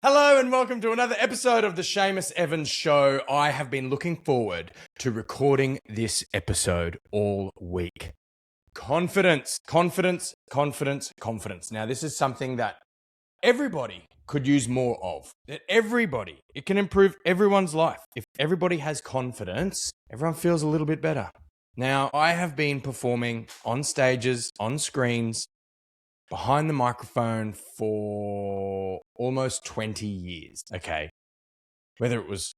Hello and welcome to another episode of the Seamus Evans Show. I have been looking forward to recording this episode all week. Confidence. Now, this is something that everybody could use more of. It can improve everyone's life. If everybody has confidence, everyone feels a little bit better. Now, I have been performing on stages, on screens, behind the microphone for almost 20 years, okay? Whether it was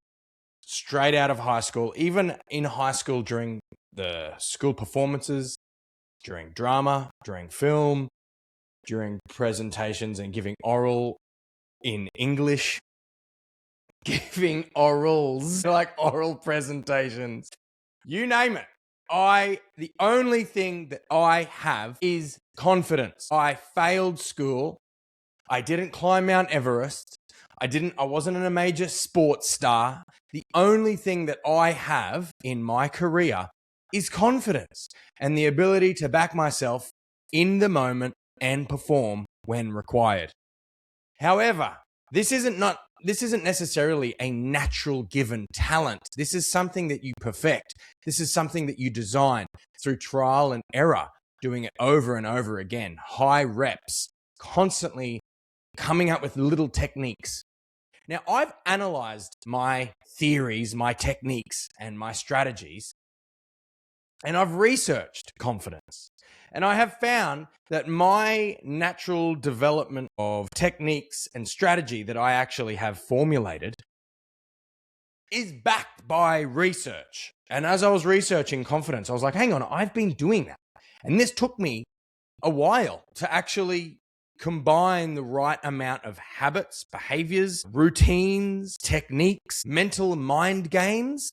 straight out of high school, even in high school during the school performances, during drama, during film, during presentations and giving oral in English, giving orals, like oral presentations, you name it. The only thing that I have is confidence. I failed school. I didn't climb Mount Everest. I wasn't a major sports star. The only thing that I have in my career is confidence and the ability to back myself in the moment and perform when required. However, this isn't necessarily a natural given talent. This is something that you perfect. This is something that you design through trial and error, doing it over and over again, high reps, constantly coming up with little techniques. Now, I've analyzed my theories, my techniques, and my strategies, and I've researched confidence. And I have found that my natural development of techniques and strategy that I actually have formulated is backed by research. And as I was researching confidence, I was like, hang on, I've been doing that. And this took me a while to actually combine the right amount of habits, behaviors, routines, techniques, mental mind games.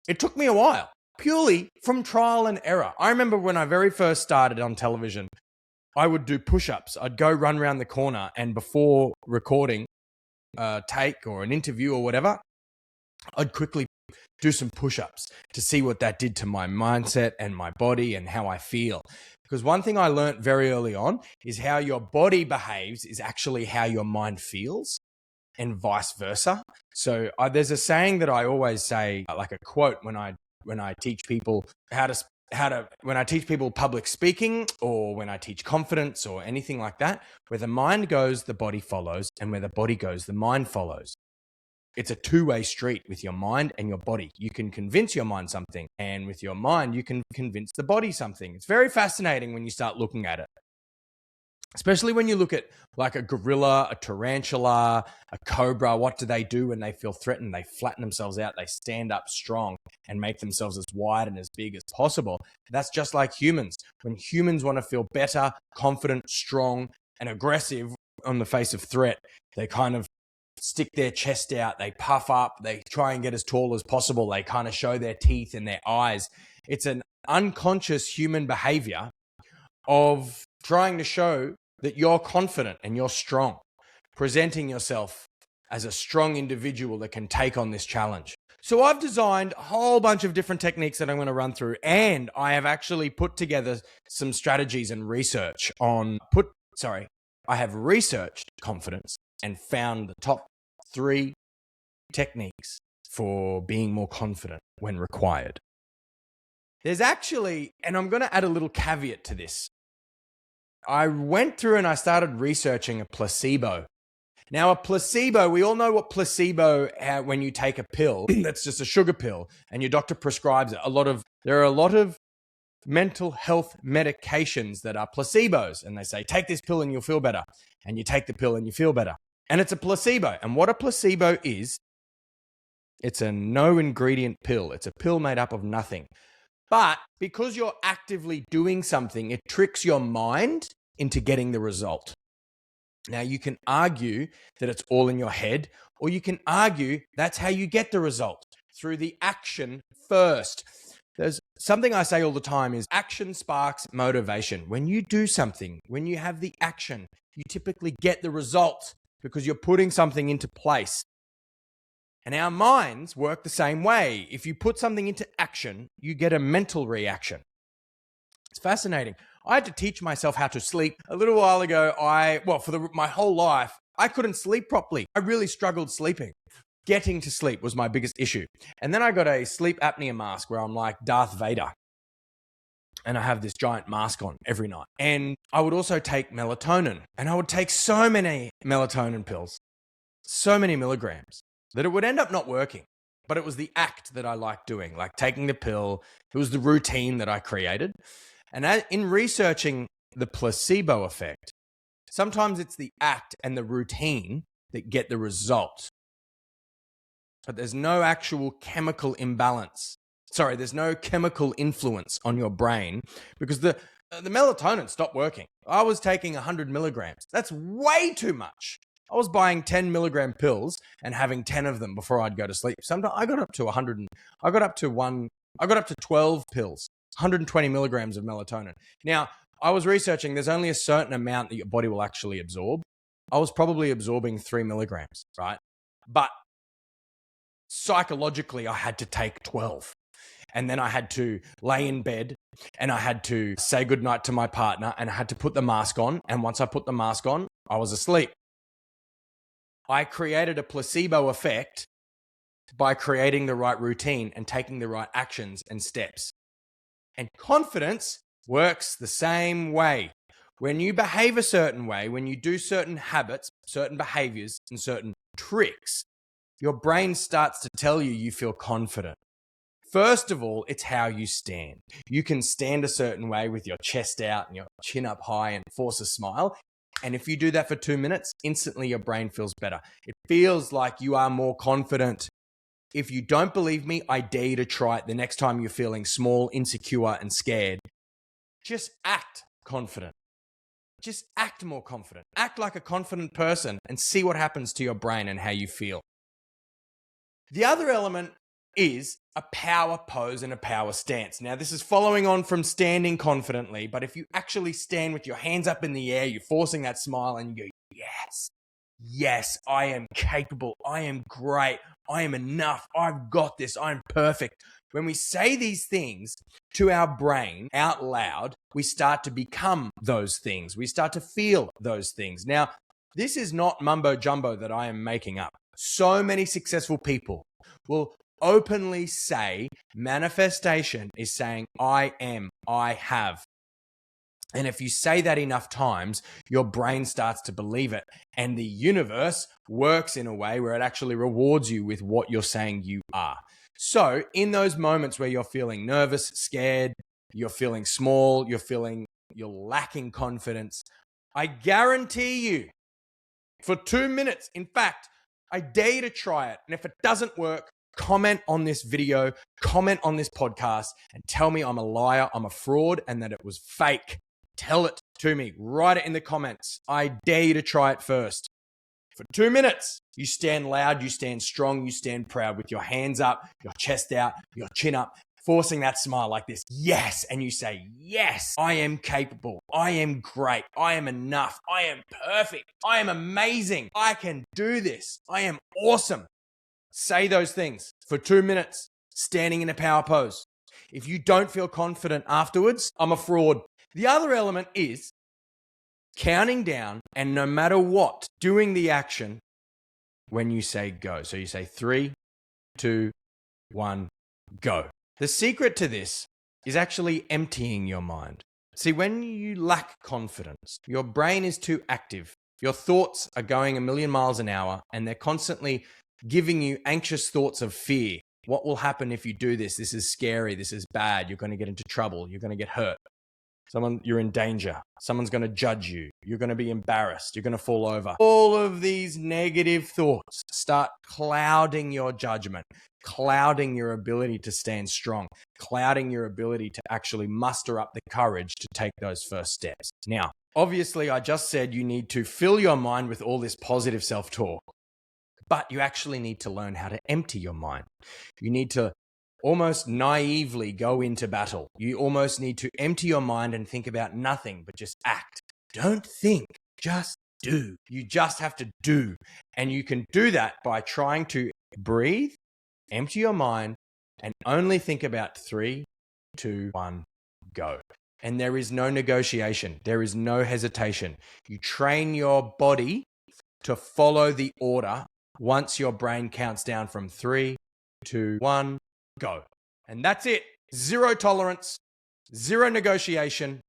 It took me a while. Purely from trial and error. I remember when I very first started on television, I would do push-ups. I'd go run around the corner, and before recording a take or an interview or whatever, I'd quickly do some push-ups to see what that did to my mindset and my body and how I feel. Because one thing I learned very early on is how your body behaves is actually how your mind feels, and vice versa. So there's a saying that I always say, like a quote when I teach people when I teach people public speaking, or when I teach confidence or anything like that, where the mind goes, the body follows, and where the body goes, the mind follows. It's a two-way street with your mind and your body. You can convince your mind something, and with your mind, you can convince the body something. It's very fascinating when you start looking at it. Especially when you look at like a gorilla, a tarantula, a cobra. What do they do when they feel threatened? They flatten themselves out. They stand up strong and make themselves as wide and as big as possible. That's just like humans. When humans want to feel better, confident, strong, and aggressive on the face of threat, they kind of stick their chest out. They puff up. They try and get as tall as possible. They kind of show their teeth and their eyes. It's an unconscious human behavior of trying to show that you're confident and you're strong, presenting yourself as a strong individual that can take on this challenge. So I've designed a whole bunch of different techniques that I'm going to run through, and I have actually put together some strategies and research I have researched confidence and found the top 3 techniques for being more confident when required. There's actually, and I'm going to add a little caveat to this. I went through and I started researching a placebo. Now, a placebo, we all know what placebo, when you take a pill, that's just a sugar pill, and your doctor prescribes it. There are a lot of mental health medications that are placebos, and they say, take this pill and you'll feel better. And you take the pill and you feel better. And it's a placebo. And what a placebo is, it's a no ingredient pill. It's a pill made up of nothing. But because you're actively doing something, it tricks your mind into getting the result. Now, you can argue that it's all in your head, or you can argue that's how you get the result, through the action first. There's something I say all the time is action sparks motivation. When you do something, when you have the action, you typically get the result because you're putting something into place. And our minds work the same way. If you put something into action, you get a mental reaction. It's fascinating. I had to teach myself how to sleep. A little while ago, my whole life, I couldn't sleep properly. I really struggled sleeping. Getting to sleep was my biggest issue. And then I got a sleep apnea mask where I'm like Darth Vader. And I have this giant mask on every night. And I would also take melatonin. And I would take so many melatonin pills, so many milligrams, that it would end up not working. But it was the act that I liked doing, like taking the pill. It was the routine that I created. And in researching the placebo effect, sometimes it's the act and the routine that get the result. But there's no actual chemical imbalance. Sorry, there's no chemical influence on your brain because the melatonin stopped working. I was taking 100 milligrams. That's way too much. I was buying 10 milligram pills and having 10 of them before I'd go to sleep. Sometimes I got up to 100. I got up to 12 pills, 120 milligrams of melatonin. Now, I was researching, there's only a certain amount that your body will actually absorb. I was probably absorbing 3 milligrams, right? But psychologically, I had to take 12. And then I had to lay in bed and I had to say goodnight to my partner and I had to put the mask on. And once I put the mask on, I was asleep. I created a placebo effect by creating the right routine and taking the right actions and steps. And confidence works the same way. When you behave a certain way, when you do certain habits, certain behaviors, and certain tricks, your brain starts to tell you feel confident. First of all, it's how you stand. You can stand a certain way with your chest out and your chin up high and force a smile. And if you do that for 2 minutes, instantly your brain feels better. It feels like you are more confident. If you don't believe me, I dare you to try it the next time you're feeling small, insecure, and scared. Just act confident. Just act more confident. Act like a confident person and see what happens to your brain and how you feel. The other element is a power pose and a power stance. Now, this is following on from standing confidently, but if you actually stand with your hands up in the air, you're forcing that smile and you go, yes, I am capable. I am great. I am enough. I've got this. I'm perfect. When we say these things to our brain out loud, we start to become those things. We start to feel those things. Now, this is not mumbo jumbo that I am making up. So many successful people will openly say manifestation is saying, I am, I have. And if you say that enough times, your brain starts to believe it. And the universe works in a way where it actually rewards you with what you're saying you are. So in those moments where you're feeling nervous, scared, you're feeling small, you're lacking confidence, I guarantee you for 2 minutes, in fact, I dare you to try it. And if it doesn't work, comment on this video, comment on this podcast, and tell me I'm a liar, I'm a fraud, and that it was fake. Tell it to me. Write it in the comments. I dare you to try it first. For 2 minutes, you stand loud, you stand strong, you stand proud with your hands up, your chest out, your chin up, forcing that smile like this. Yes. And you say, yes, I am capable. I am great. I am enough. I am perfect. I am amazing. I can do this. I am awesome. Say those things for 2 minutes, standing in a power pose. If you don't feel confident afterwards, I'm a fraud. The other element is counting down and no matter what, doing the action when you say go. So you say 3, 2, 1, go. The secret to this is actually emptying your mind. See, when you lack confidence, your brain is too active. Your thoughts are going a million miles an hour and they're constantly giving you anxious thoughts of fear. What will happen if you do this? This is scary. This is bad. You're going to get into trouble. You're going to get hurt. You're in danger. Someone's going to judge you. You're going to be embarrassed. You're going to fall over. All of these negative thoughts start clouding your judgment, clouding your ability to stand strong, clouding your ability to actually muster up the courage to take those first steps. Now, obviously, I just said you need to fill your mind with all this positive self-talk, but you actually need to learn how to empty your mind. You need to almost naively go into battle. You almost need to empty your mind and think about nothing, but just act. Don't think, just do. You just have to do. And you can do that by trying to breathe, empty your mind, and only think about 3, 2, 1, go. And there is no negotiation. There is no hesitation. You train your body to follow the order once your brain counts down from 3, 2, 1, go. And that's it. Zero tolerance, zero negotiation.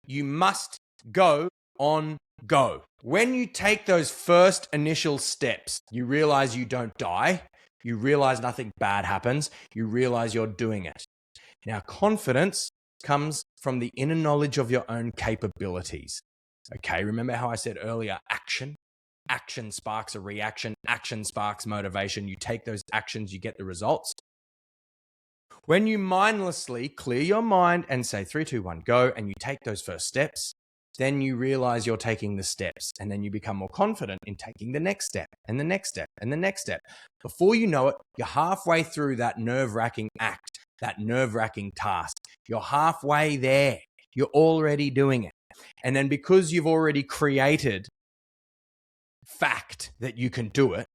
You must go on go. When you take those first initial steps, you realize you don't die. You realize nothing bad happens. You realize you're doing it. Now, confidence comes from the inner knowledge of your own capabilities. Okay, remember how I said earlier, action? Action sparks a reaction. Action sparks motivation. You take those actions, you get the results. When you mindlessly clear your mind and say 3, 2, 1, go, and you take those first steps, then you realize you're taking the steps, and then you become more confident in taking the next step and the next step and the next step. Before you know it, you're halfway through that nerve-wracking act, that nerve-wracking task. You're halfway there. You're already doing it. And then because you've already created fact that you can do it,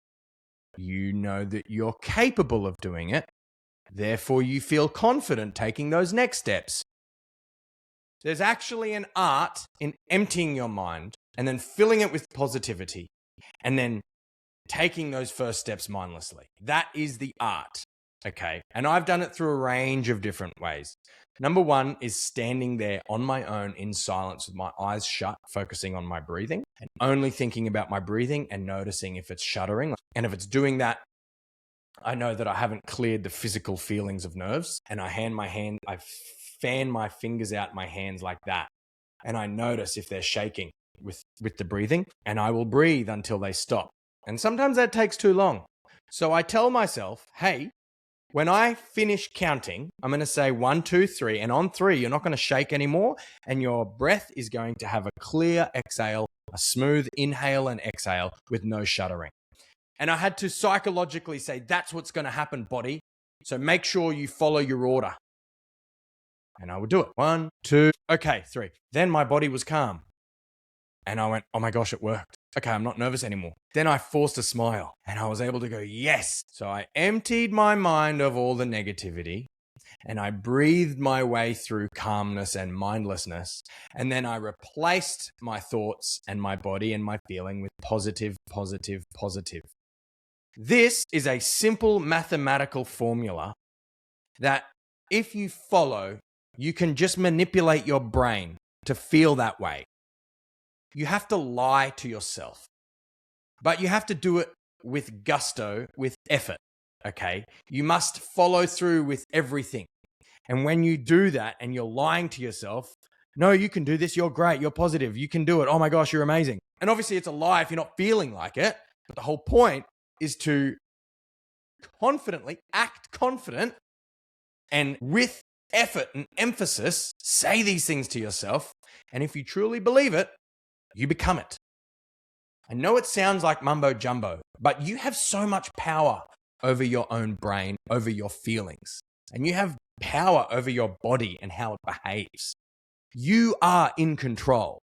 you know that you're capable of doing it. Therefore, you feel confident taking those next steps. There's actually an art in emptying your mind and then filling it with positivity and then taking those first steps mindlessly. That is the art, okay? And I've done it through a range of different ways. Number one is standing there on my own in silence with my eyes shut, focusing on my breathing and only thinking about my breathing and noticing if it's shuddering. And if it's doing that, I know that I haven't cleared the physical feelings of nerves, and I fan my fingers out my hands like that. And I notice if they're shaking with the breathing, and I will breathe until they stop. And sometimes that takes too long. So I tell myself, hey, when I finish counting, I'm going to say 1, 2, 3. And on 3, you're not going to shake anymore. And your breath is going to have a clear exhale, a smooth inhale and exhale with no shuddering. And I had to psychologically say, that's what's going to happen, body. So make sure you follow your order. And I would do it. 1, 2, okay, 3. Then my body was calm. And I went, oh my gosh, it worked. Okay, I'm not nervous anymore. Then I forced a smile and I was able to go, yes. So I emptied my mind of all the negativity and I breathed my way through calmness and mindlessness. And then I replaced my thoughts and my body and my feeling with positive, positive, positive. This is a simple mathematical formula that if you follow, you can just manipulate your brain to feel that way. You have to lie to yourself, but you have to do it with gusto, with effort, okay? You must follow through with everything. And when you do that and you're lying to yourself, no, you can do this, you're great, you're positive, you can do it, oh my gosh, you're amazing. And obviously it's a lie if you're not feeling like it, but the whole point is to confidently act confident and with effort and emphasis, say these things to yourself. And if you truly believe it, you become it. I know it sounds like mumbo jumbo, but you have so much power over your own brain, over your feelings, and you have power over your body and how it behaves. You are in control.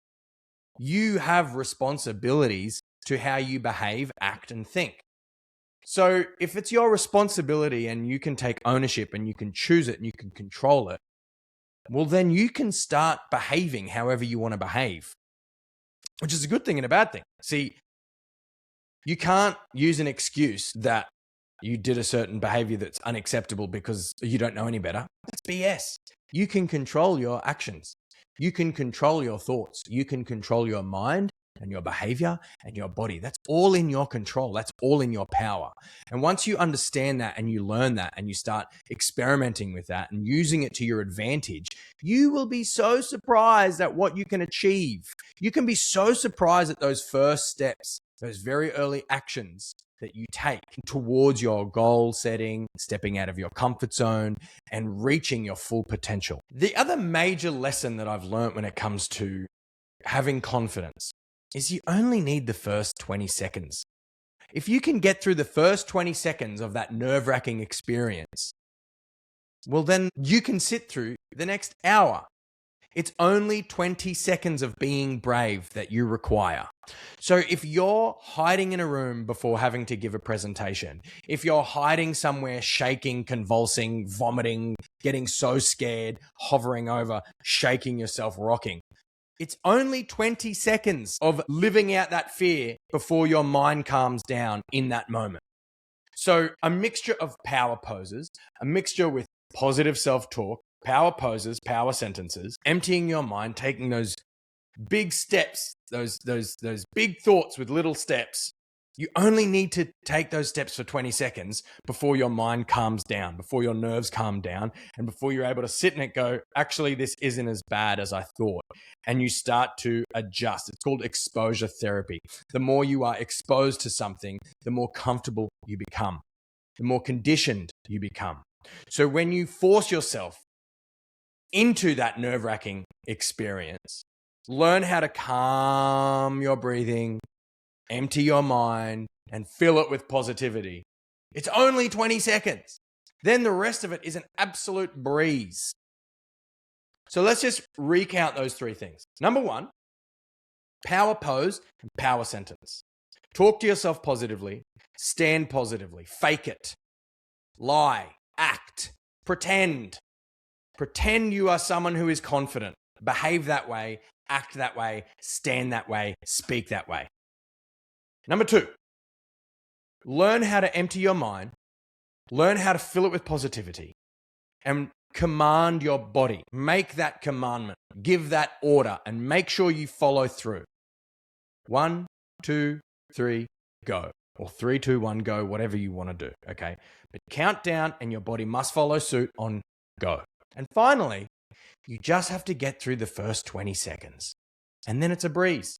You have responsibilities to how you behave, act, and think. So if it's your responsibility and you can take ownership and you can choose it and you can control it, well, then you can start behaving however you want to behave, which is a good thing and a bad thing. See, you can't use an excuse that you did a certain behavior that's unacceptable because you don't know any better. That's BS. You can control your actions. You can control your thoughts. You can control your mind and your behavior and your body. That's all in your control. That's all in your power. And once you understand that and you learn that and you start experimenting with that and using it to your advantage, you will be so surprised at what you can achieve. You can be so surprised at those first steps, those very early actions that you take towards your goal setting, stepping out of your comfort zone and reaching your full potential. The other major lesson that I've learned when it comes to having confidence is you only need the first 20 seconds. If you can get through the first 20 seconds of that nerve-wracking experience, well, then you can sit through the next hour. It's only 20 seconds of being brave that you require. So if you're hiding in a room before having to give a presentation, if you're hiding somewhere, shaking, convulsing, vomiting, getting so scared, hovering over, shaking yourself, rocking, It's only 20 seconds of living out that fear before your mind calms down in that moment. So a mixture of power poses, a mixture with positive self-talk, power poses, power sentences, emptying your mind, taking those big steps, those big thoughts with little steps. You only need to take those steps for 20 seconds before your mind calms down, before your nerves calm down, and before you're able to sit in it, go, actually, this isn't as bad as I thought. And you start to adjust. It's called exposure therapy. The more you are exposed to something, the more comfortable you become, the more conditioned you become. So when you force yourself into that nerve-wracking experience, learn how to calm your breathing, empty your mind, and fill it with positivity. It's only 20 seconds. Then the rest of it is an absolute breeze. So let's just recount those three things. Number one, power pose and power sentence. Talk to yourself positively, stand positively, fake it, lie, act, pretend. Pretend you are someone who is confident. Behave that way, act that way, stand that way, speak that way. Number two, learn how to empty your mind, learn how to fill it with positivity, and command your body. Make that commandment, give that order, and make sure you follow through. 1, 2, 3, go. Or 3, 2, 1, go, whatever you want to do, okay? But count down and your body must follow suit on go. And finally, you just have to get through the first 20 seconds. And then it's a breeze.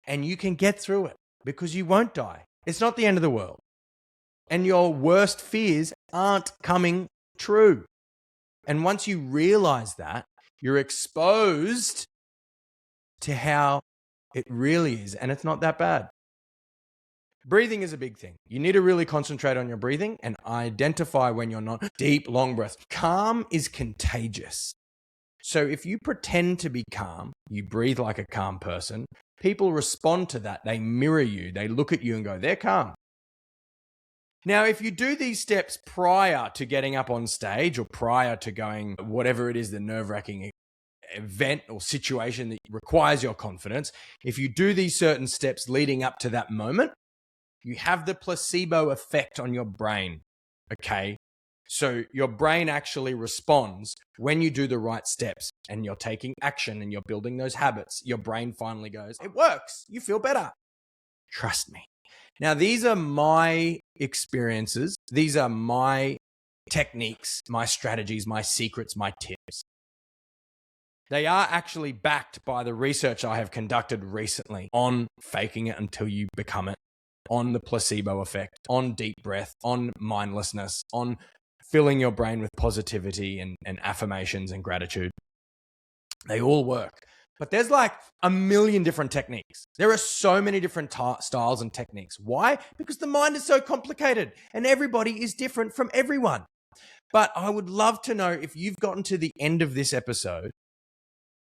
And you can get through it because you won't die. It's not the end of the world. And your worst fears aren't coming true. And once you realize that, you're exposed to how it really is. And it's not that bad. Breathing is a big thing. You need to really concentrate on your breathing and identify when you're not. Deep, long breaths. Calm is contagious. So if you pretend to be calm, you breathe like a calm person, people respond to that. They mirror you. They look at you and go, they're calm. Now, if you do these steps prior to getting up on stage or prior to going, whatever it is, the nerve-wracking event or situation that requires your confidence, if you do these certain steps leading up to that moment, you have the placebo effect on your brain, okay? So your brain actually responds when you do the right steps and you're taking action and you're building those habits. Your brain finally goes, it works. You feel better. Trust me. Now, these are my experiences. These are my techniques, my strategies, my secrets, my tips. They are actually backed by the research I have conducted recently on faking it until you become it, on the placebo effect, on deep breath, on mindlessness, on filling your brain with positivity and affirmations and gratitude. They all work. But there's like a million different techniques. There are so many different styles and techniques. Why? Because the mind is so complicated and everybody is different from everyone. But I would love to know, if you've gotten to the end of this episode,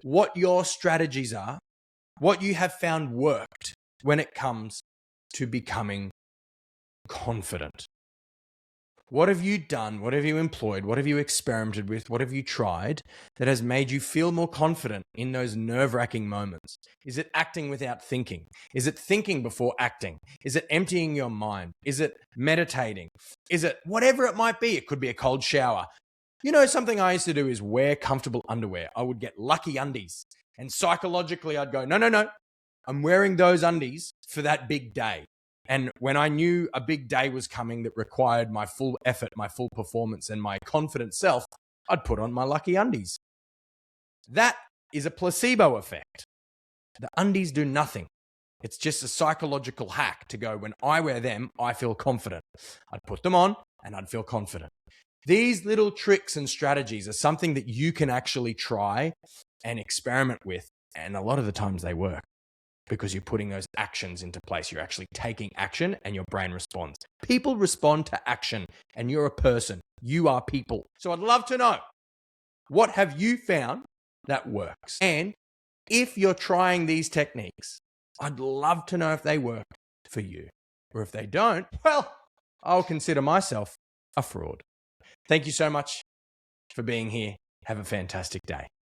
what your strategies are, what you have found worked when it comes to becoming confident. What have you done? What have you employed? What have you experimented with? What have you tried that has made you feel more confident in those nerve-wracking moments? Is it acting without thinking? Is it thinking before acting? Is it emptying your mind? Is it meditating? Is it whatever it might be? It could be a cold shower. You know, something I used to do is wear comfortable underwear. I would get lucky undies. And psychologically, I'd go, no. I'm wearing those undies for that big day. And when I knew a big day was coming that required my full effort, my full performance, and my confident self, I'd put on my lucky undies. That is a placebo effect. The undies do nothing. It's just a psychological hack to go, when I wear them, I feel confident. I'd put them on and I'd feel confident. These little tricks and strategies are something that you can actually try and experiment with. And a lot of the times they work, because you're putting those actions into place. You're actually taking action and your brain responds. People respond to action and you're a person. You are people. So I'd love to know, what have you found that works? And if you're trying these techniques, I'd love to know if they work for you. Or if they don't, well, I'll consider myself a fraud. Thank you so much for being here. Have a fantastic day.